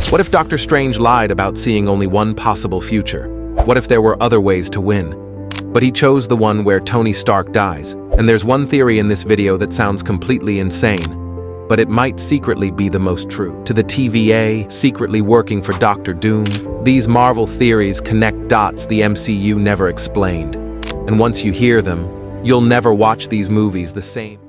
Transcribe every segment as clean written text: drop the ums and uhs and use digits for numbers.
What if Doctor Strange lied about seeing only one possible future? What if there were other ways to win? But he chose the one where Tony Stark dies. And there's one theory in this video that sounds completely insane, but it might secretly be the most true. To the TVA, secretly working for Doctor Doom, these Marvel theories connect dots the MCU never explained. And once you hear them, you'll never watch these movies the same.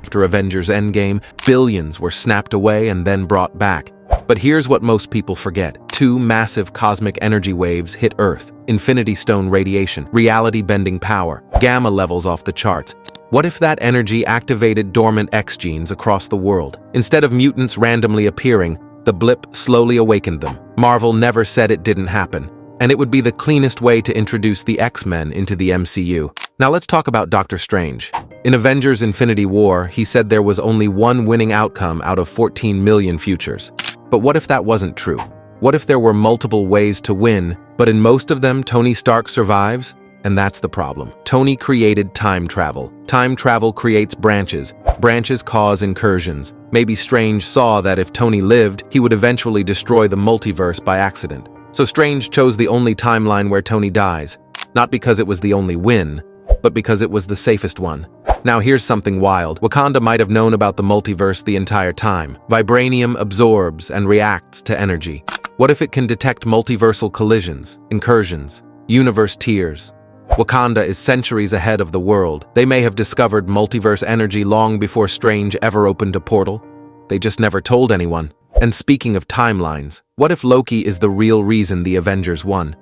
After Avengers Endgame, billions were snapped away and then brought back. But here's what most people forget. 2 massive cosmic energy waves hit Earth. Infinity Stone radiation, reality-bending power, gamma levels off the charts. What if that energy activated dormant X genes across the world? Instead of mutants randomly appearing, the blip slowly awakened them. Marvel never said it didn't happen, and it would be the cleanest way to introduce the X-Men into the MCU. Now let's talk about Doctor Strange. In Avengers Infinity War, he said there was only one winning outcome out of 14 million futures. But what if that wasn't true? What if there were multiple ways to win, but in most of them, Tony Stark survives? And that's the problem. Tony created time travel. Time travel creates branches. Branches cause incursions. Maybe Strange saw that if Tony lived, he would eventually destroy the multiverse by accident. So Strange chose the only timeline where Tony dies. Not because it was the only win, but because it was the safest one. Now here's something wild. Wakanda might have known about the multiverse the entire time. Vibranium absorbs and reacts to energy. What if it can detect multiversal collisions, incursions, universe tears? Wakanda is centuries ahead of the world. They may have discovered multiverse energy long before Strange ever opened a portal. They just never told anyone. And speaking of timelines, what if Loki is the real reason the Avengers won?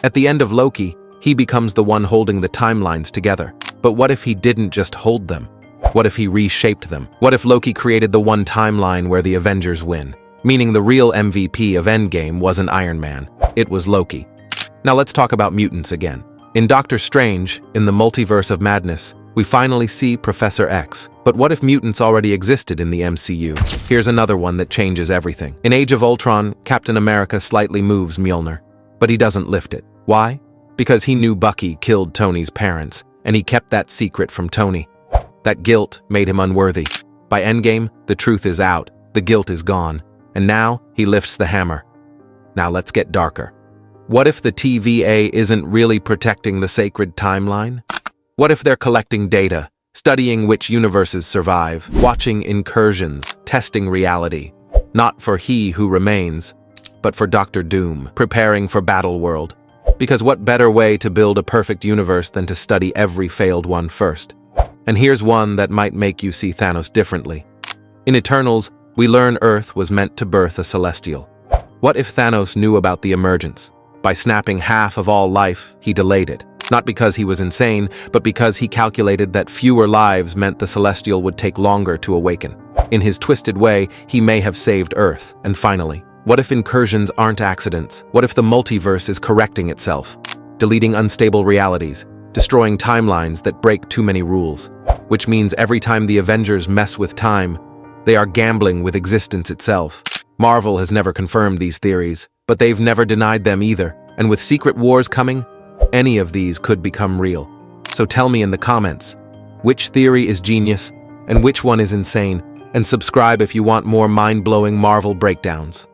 At the end of Loki, he becomes the one holding the timelines together. But what if he didn't just hold them? What if he reshaped them? What if Loki created the one timeline where the Avengers win? Meaning the real MVP of Endgame wasn't Iron Man, it was Loki. Now let's talk about mutants again. In Doctor Strange, in the Multiverse of Madness, we finally see Professor X. But what if mutants already existed in the MCU? Here's another one that changes everything. In Age of Ultron, Captain America slightly moves Mjolnir, but he doesn't lift it. Why? Because he knew Bucky killed Tony's parents, and he kept that secret from Tony. That guilt made him unworthy. By Endgame, the truth is out, the guilt is gone, and now he lifts the hammer. Now let's get darker. What if the TVA isn't really protecting the sacred timeline? What if they're collecting data, studying which universes survive, watching incursions, testing reality, not for He Who Remains, but for Doctor Doom, preparing for Battleworld? Because what better way to build a perfect universe than to study every failed one first? And here's one that might make you see Thanos differently. In Eternals, we learn Earth was meant to birth a celestial. What if Thanos knew about the Emergence? By snapping half of all life, he delayed it. Not because he was insane, but because he calculated that fewer lives meant the celestial would take longer to awaken. In his twisted way, he may have saved Earth. And finally, what if incursions aren't accidents? What if the multiverse is correcting itself, deleting unstable realities, destroying timelines that break too many rules? Which means every time the Avengers mess with time, they are gambling with existence itself. Marvel has never confirmed these theories, but they've never denied them either. And with Secret Wars coming, any of these could become real. So tell me in the comments, which theory is genius and which one is insane? And subscribe if you want more mind-blowing Marvel breakdowns.